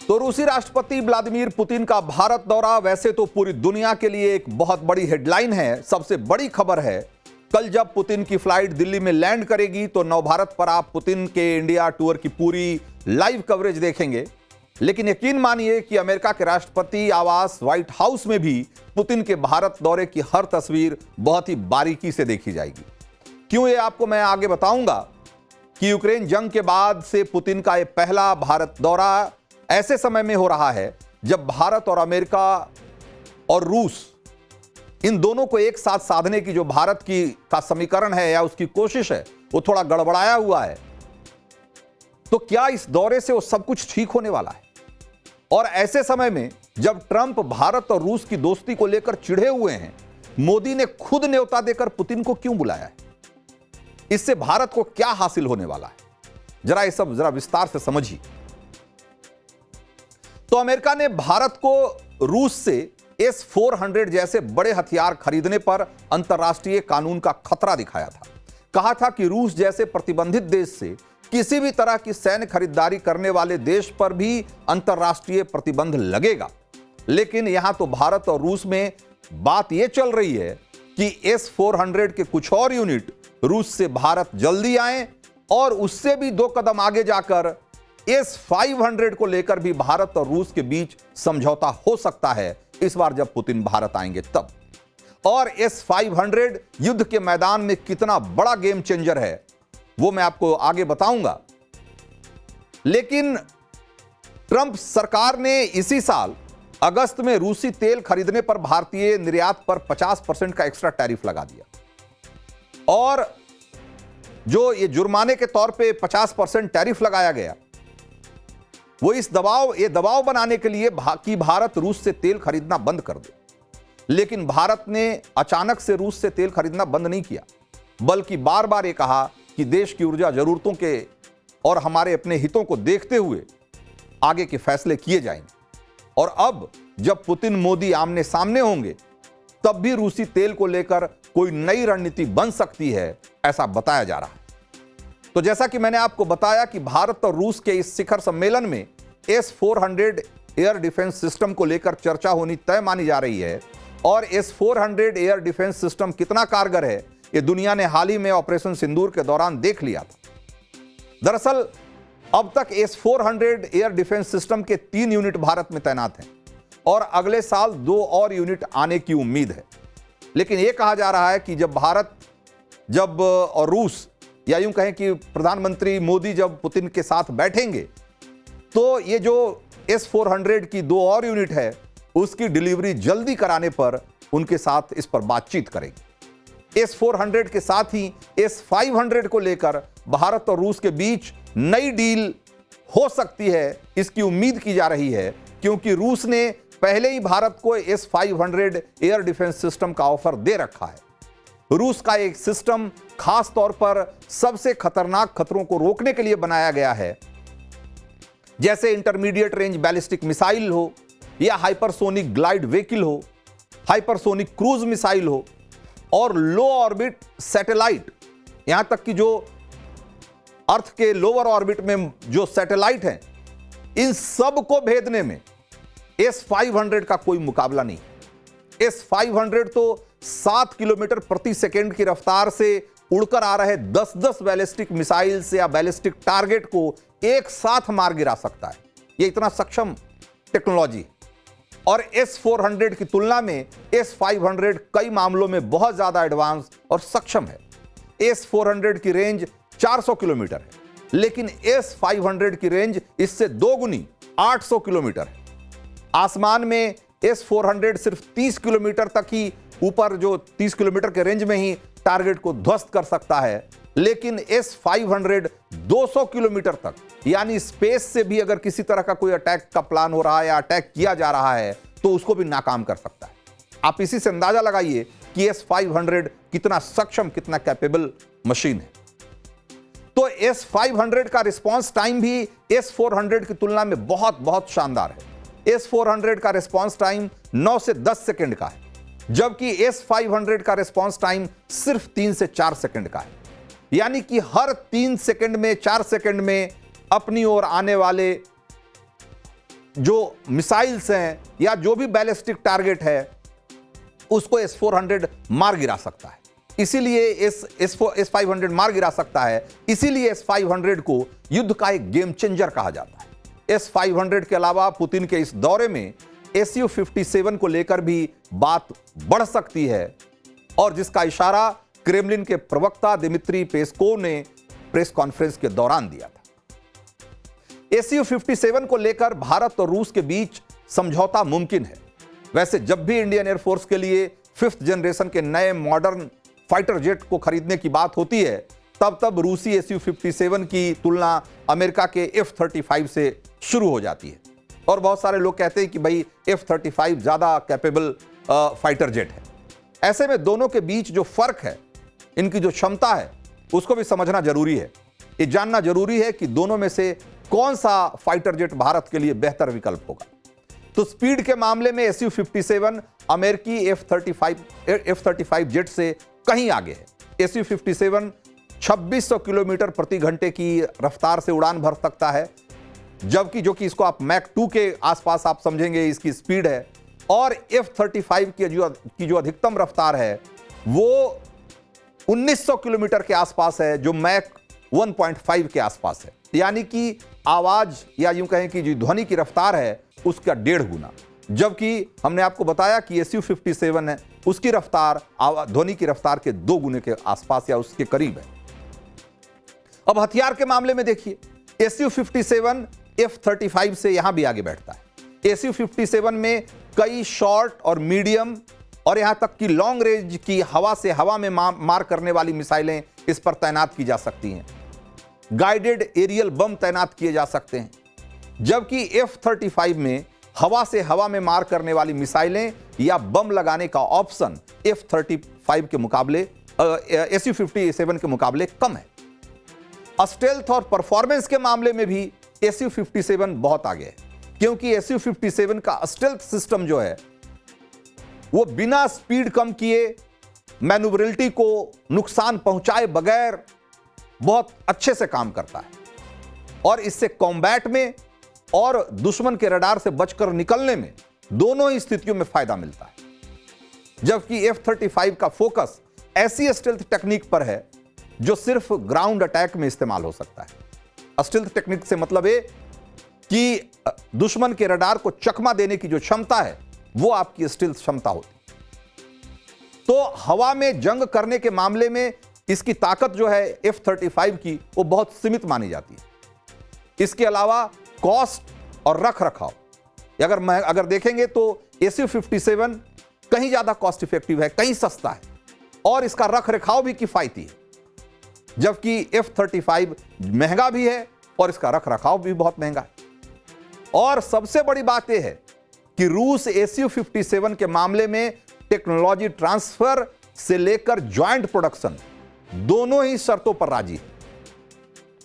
तो रूसी राष्ट्रपति व्लादिमीर पुतिन का भारत दौरा वैसे तो पूरी दुनिया के लिए एक बहुत बड़ी हेडलाइन है, सबसे बड़ी खबर है। कल जब पुतिन की फ्लाइट दिल्ली में लैंड करेगी तो नवभारत पर आप पुतिन के इंडिया टूर की पूरी लाइव कवरेज देखेंगे। लेकिन यकीन मानिए कि अमेरिका के राष्ट्रपति आवास व्हाइट हाउस में भी पुतिन के भारत दौरे की हर तस्वीर बहुत ही बारीकी से देखी जाएगी। क्यों, ये आपको मैं आगे बताऊंगा कि यूक्रेन जंग के बाद से पुतिन का यह पहला भारत दौरा ऐसे समय में हो रहा है जब भारत और अमेरिका और रूस इन दोनों को एक साथ साधने की जो भारत की का समीकरण है या उसकी कोशिश है वो थोड़ा गड़बड़ाया हुआ है। तो क्या इस दौरे से वो सब कुछ ठीक होने वाला है? और ऐसे समय में जब ट्रंप भारत और रूस की दोस्ती को लेकर चिढ़े हुए हैं, मोदी ने खुद न्योता देकर पुतिन को क्यों बुलाया है? इससे भारत को क्या हासिल होने वाला है? जरा ये सब जरा विस्तार से समझिए। तो अमेरिका ने भारत को रूस से S-400 जैसे बड़े हथियार खरीदने पर अंतर्राष्ट्रीय कानून का खतरा दिखाया था। कहा था कि रूस जैसे प्रतिबंधित देश से किसी भी तरह की सैन्य खरीदारी करने वाले देश पर भी अंतर्राष्ट्रीय प्रतिबंध लगेगा। लेकिन यहां तो भारत और रूस में बात यह चल रही है कि S-400 के कुछ और यूनिट रूस से भारत जल्दी आए और उससे भी 2 कदम आगे जाकर S-500 को लेकर भी भारत और रूस के बीच समझौता हो सकता है इस बार जब पुतिन भारत आएंगे तब। और S-500 युद्ध के मैदान में कितना बड़ा गेम चेंजर है वो मैं आपको आगे बताऊंगा। लेकिन ट्रंप सरकार ने इसी साल अगस्त में रूसी तेल खरीदने पर भारतीय निर्यात पर 50% का एक्स्ट्रा टैरिफ लगा दिया। और जो ये जुर्माने के तौर पे 50% टैरिफ लगाया गया वो ये दबाव बनाने के लिए कि भारत रूस से तेल खरीदना बंद कर दे। लेकिन भारत ने अचानक से रूस से तेल खरीदना बंद नहीं किया, बल्कि बार बार ये कहा कि देश की ऊर्जा जरूरतों के और हमारे अपने हितों को देखते हुए आगे के फैसले किए जाएंगे। और अब जब पुतिन मोदी आमने सामने होंगे तब भी रूसी तेल को लेकर कोई नई रणनीति बन सकती है, ऐसा बताया जा रहा है। तो जैसा कि मैंने आपको बताया कि भारत और रूस के इस शिखर सम्मेलन में S-400 एयर डिफेंस सिस्टम को लेकर चर्चा होनी तय मानी जा रही है। और S-400 एयर डिफेंस सिस्टम कितना कारगर है ये दुनिया ने हाल ही में ऑपरेशन सिंदूर के दौरान देख लिया था। दरअसल अब तक S-400 एयर डिफेंस सिस्टम के 3 यूनिट भारत में तैनात हैं और अगले साल 2 और यूनिट आने की उम्मीद है। लेकिन यह कहा जा रहा है कि जब भारत और रूस या यूं कहें कि प्रधानमंत्री मोदी जब पुतिन के साथ बैठेंगे तो ये जो S-400 की 2 और यूनिट है उसकी डिलीवरी जल्दी कराने पर उनके साथ इस पर बातचीत करेंगे। S-400 के साथ ही S-500 को लेकर भारत और रूस के बीच नई डील हो सकती है, इसकी उम्मीद की जा रही है, क्योंकि रूस ने पहले ही भारत को S-500 एयर डिफेंस सिस्टम का ऑफर दे रखा है। रूस का एक सिस्टम खास तौर पर सबसे खतरनाक खतरों को रोकने के लिए बनाया गया है, जैसे इंटरमीडिएट रेंज बैलिस्टिक मिसाइल हो या हाइपरसोनिक ग्लाइड व्हीकल हो, हाइपरसोनिक क्रूज मिसाइल हो और लो ऑर्बिट सैटेलाइट। यहां तक कि जो अर्थ के लोअर ऑर्बिट में जो सैटेलाइट हैं, इन सब को भेदने में S-500 का कोई मुकाबला नहीं। S-500 तो 7 किलोमीटर प्रति सेकेंड की रफ्तार से उड़कर आ रहे 10-10 बैलिस्टिक मिसाइल्स या बैलिस्टिक टारगेट को एक साथ मार गिरा सकता है। यह इतना सक्षम टेक्नोलॉजी। और S-400 की तुलना में S-500 कई मामलों में बहुत ज्यादा एडवांस और सक्षम है। S-400 की रेंज 400 किलोमीटर है, लेकिन S-500 की रेंज इससे 2 गुनी 800 किलोमीटर है। आसमान में S-400 सिर्फ 30 किलोमीटर तक ही ऊपर, जो 30 किलोमीटर के रेंज में ही टारगेट को ध्वस्त कर सकता है, लेकिन S-500 200 किलोमीटर तक, यानी स्पेस से भी अगर किसी तरह का कोई अटैक का प्लान हो रहा है या अटैक किया जा रहा है तो उसको भी नाकाम कर सकता है। आप इसी से अंदाजा लगाइए कि S-500 कितना सक्षम, कितना कैपेबल मशीन है। तो S-500 का रिस्पांस टाइम भी S-400 की तुलना में बहुत बहुत शानदार है। S-400 का रिस्पांस टाइम 9 से 10 सेकंड का है, जबकि S-500 का रिस्पांस टाइम सिर्फ 3 से 4 सेकंड का है। यानी कि हर 3 सेकंड में 4 सेकंड में अपनी ओर आने वाले जो मिसाइल्स हैं या जो भी बैलिस्टिक टारगेट है उसको S-400 मार गिरा सकता है। इसीलिए S-500 मार गिरा सकता है, इसीलिए S-500 को युद्ध का एक गेम चेंजर कहा जाता है। S-500 के अलावा पुतिन के इस दौरे में Su-57 को लेकर भी बात बढ़ सकती है, और जिसका इशारा क्रेमलिन के प्रवक्ता दिमित्री पेस्कोव ने प्रेस कॉन्फ्रेंस के दौरान दिया था। Su-57 को लेकर भारत और रूस के बीच समझौता मुमकिन है। वैसे जब भी इंडियन एयरफोर्स के लिए 5th जनरेशन के नए मॉडर्न फाइटर जेट को खरीदने की बात होती है, तब रूसी Su-57 की तुलना अमेरिका के F-35 से शुरू हो जाती है। और बहुत सारे लोग कहते हैं कि भाई F-35 ज्यादा कैपेबल फाइटर जेट है। ऐसे में दोनों के बीच जो फर्क है, इनकी जो क्षमता है, उसको भी समझना जरूरी है। ये जानना जरूरी है कि दोनों में से कौन सा फाइटर जेट भारत के लिए बेहतर विकल्प होगा। तो स्पीड के मामले में Su-57 अमेरिकी F-35 जेट से कहीं आगे है। Su-57 2600 किलोमीटर प्रति घंटे की रफ्तार से उड़ान भर सकता है, जबकि जो कि इसको आप मैक 2 के आसपास आप समझेंगे इसकी स्पीड है। और F-35 की जो अधिकतम रफ्तार है वो 1900 किलोमीटर के आसपास है, जो मैक 1.5 के आसपास है। यानी कि आवाज या यूं कहें कि जो ध्वनि की रफ्तार है उसका 1.5 गुना, जबकि हमने आपको बताया कि Su-57 है, उसकी रफ्तार ध्वनि की रफ्तार के 2 गुने के आसपास या उसके करीब है। अब हथियार के मामले में देखिए, Su-57 F-35 से यहां भी आगे बैठता है। Su-57 में कई शॉर्ट और मीडियम और यहां तक कि लॉन्ग रेंज की हवा से हवा में मार करने वाली मिसाइलें इस पर तैनात की जा सकती हैं। गाइडेड एरियल बम तैनात किए जा सकते हैं, जबकि F-35 में हवा से हवा में मार करने वाली मिसाइलें या बम लगाने का ऑप्शन F-35 के मुकाबले Su-57 के मुकाबले कम है। स्टेल्थ और परफॉर्मेंस के मामले में भी Su-57 बहुत आगे है, क्योंकि Su-57 का स्टेल्थ सिस्टम जो है वो बिना स्पीड कम किए मैन्यूवरेबिलिटी को नुकसान पहुंचाए बगैर बहुत अच्छे से काम करता है, और इससे कॉम्बैट में और दुश्मन के रडार से बचकर निकलने में दोनों ही स्थितियों में फायदा मिलता है। जबकि F-35 का फोकस ऐसी स्टेल्थ टेक्निक पर है जो सिर्फ ग्राउंड अटैक में इस्तेमाल हो सकता है। स्टेल्थ टेक्निक से मतलब है कि दुश्मन के रडार को चकमा देने की जो क्षमता है वो आपकी स्टेल्थ क्षमता होती है। तो हवा में जंग करने के मामले में इसकी ताकत जो है F-35 की वो बहुत सीमित मानी जाती है। इसके अलावा कॉस्ट और रख रखाव अगर देखेंगे तो Su-57 कहीं ज्यादा कॉस्ट इफेक्टिव है, कहीं सस्ता है, और इसका रख रखाव भी किफायती है, जबकि F-35 महंगा भी है और इसका रख रखाव भी बहुत महंगा है। और सबसे बड़ी बात यह है कि रूस Su-57 के मामले में टेक्नोलॉजी ट्रांसफर से लेकर ज्वाइंट प्रोडक्शन दोनों ही शर्तों पर राजी है,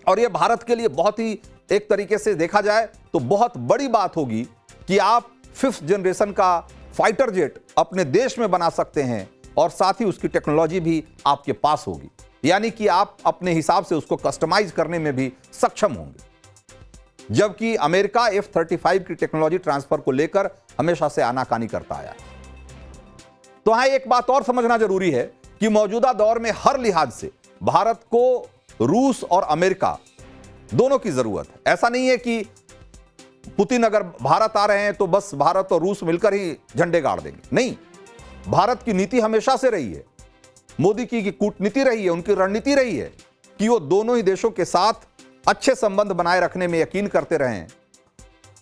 और यह भारत के लिए बहुत ही एक तरीके से देखा जाए तो बहुत बड़ी बात होगी कि आप 5th जनरेशन का फाइटर जेट अपने देश में बना सकते हैं, और साथ ही उसकी टेक्नोलॉजी भी आपके पास होगी, यानी कि आप अपने हिसाब से उसको कस्टमाइज करने में भी सक्षम होंगे। जबकि अमेरिका F-35 की टेक्नोलॉजी ट्रांसफर को लेकर हमेशा से आनाकानी करता आया है। तो यहां एक बात और समझना जरूरी है कि मौजूदा दौर में हर लिहाज से भारत को रूस और अमेरिका दोनों की जरूरत है। ऐसा नहीं है कि पुतिन अगर भारत आ रहे हैं तो बस भारत और रूस मिलकर ही झंडे गाड़ देंगे, नहीं। भारत की नीति हमेशा से रही है, मोदी की कूटनीति रही है, उनकी रणनीति रही है कि वो दोनों ही देशों के साथ अच्छे संबंध बनाए रखने में यकीन करते रहे हैं,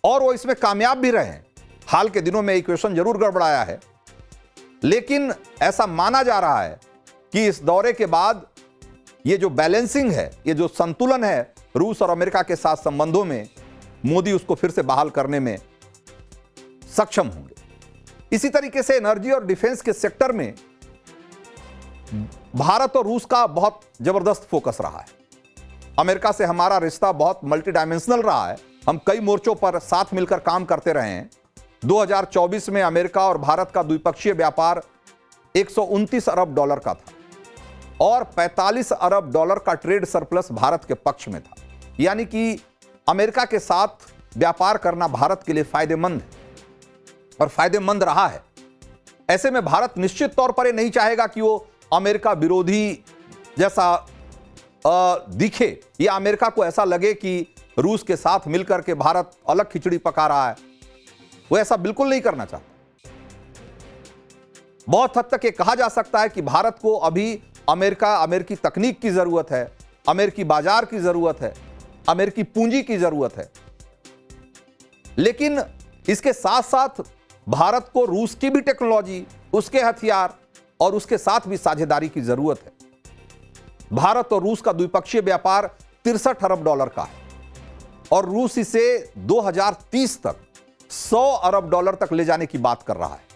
और वो इसमें कामयाब भी रहे हैं। हाल के दिनों में इक्वेशन जरूर गड़बड़ाया है, लेकिन ऐसा माना जा रहा है कि इस दौरे के बाद ये जो बैलेंसिंग है, ये जो संतुलन है रूस और अमेरिका के साथ संबंधों में, मोदी उसको फिर से बहाल करने में सक्षम होंगे। इसी तरीके से एनर्जी और डिफेंस के सेक्टर में भारत और रूस का बहुत जबरदस्त फोकस रहा है। अमेरिका से हमारा रिश्ता बहुत मल्टी डायमेंशनल रहा है, हम कई मोर्चों पर साथ मिलकर काम करते रहे हैं। 2024 में अमेरिका और भारत का द्विपक्षीय व्यापार 129 अरब डॉलर का था, और 45 अरब डॉलर का ट्रेड सरप्लस भारत के पक्ष में था। यानी कि अमेरिका के साथ व्यापार करना भारत के लिए फायदेमंद है और फायदेमंद रहा है। ऐसे में भारत निश्चित तौर पर ये नहीं चाहेगा कि वो अमेरिका विरोधी जैसा दिखे या अमेरिका को ऐसा लगे कि रूस के साथ मिलकर के भारत अलग खिचड़ी पका रहा है। वो ऐसा बिल्कुल नहीं करना चाहता। बहुत हद तक ये कहा जा सकता है कि भारत को अभी अमेरिकी तकनीक की जरूरत है, अमेरिकी बाजार की जरूरत है, अमेरिकी पूंजी की जरूरत है। लेकिन इसके साथ साथ भारत को रूस की भी टेक्नोलॉजी, उसके हथियार और उसके साथ भी साझेदारी की जरूरत है। भारत और रूस का द्विपक्षीय व्यापार 63 अरब डॉलर का है और रूस इसे 2030 तक 100 अरब डॉलर तक ले जाने की बात कर रहा है।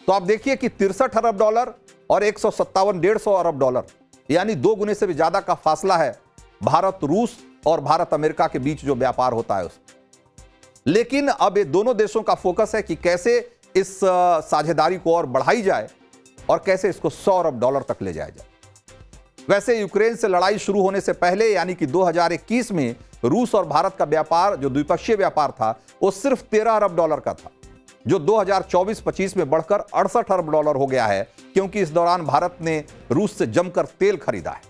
तो आप देखिए कि 63 अरब डॉलर और 157-150 अरब डॉलर, यानी 2 गुने से भी ज्यादा का फासला है भारत रूस और भारत अमेरिका के बीच जो व्यापार होता है उसमें। लेकिन अब ये दोनों देशों का फोकस है कि कैसे इस साझेदारी को और बढ़ाई जाए और कैसे इसको 100 अरब डॉलर तक ले जाया जाए। वैसे यूक्रेन से लड़ाई शुरू होने से पहले यानी कि 2021 में रूस और भारत का व्यापार, जो द्विपक्षीय व्यापार था, वो सिर्फ 13 अरब डॉलर का था, जो 2024-25 में बढ़कर 68 अरब डॉलर हो गया है, क्योंकि इस दौरान भारत ने रूस से जमकर तेल खरीदा है।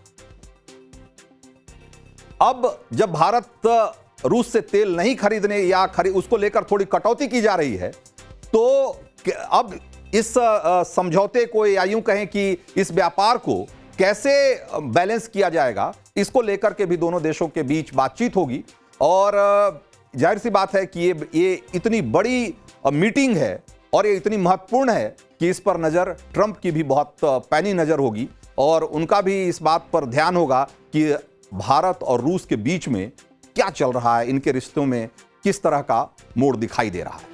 अब जब भारत रूस से तेल नहीं खरीदने या उसको लेकर थोड़ी कटौती की जा रही है, तो अब इस समझौते को या यूं कहें कि इस व्यापार को कैसे बैलेंस किया जाएगा, इसको लेकर के भी दोनों देशों के बीच बातचीत होगी। और जाहिर सी बात है कि ये इतनी बड़ी मीटिंग है और ये इतनी महत्वपूर्ण है कि इस पर नजर ट्रंप की भी बहुत पैनी नजर होगी और उनका भी इस बात पर ध्यान होगा कि भारत और रूस के बीच में क्या चल रहा है, इनके रिश्तों में किस तरह का मोड़ दिखाई दे रहा है।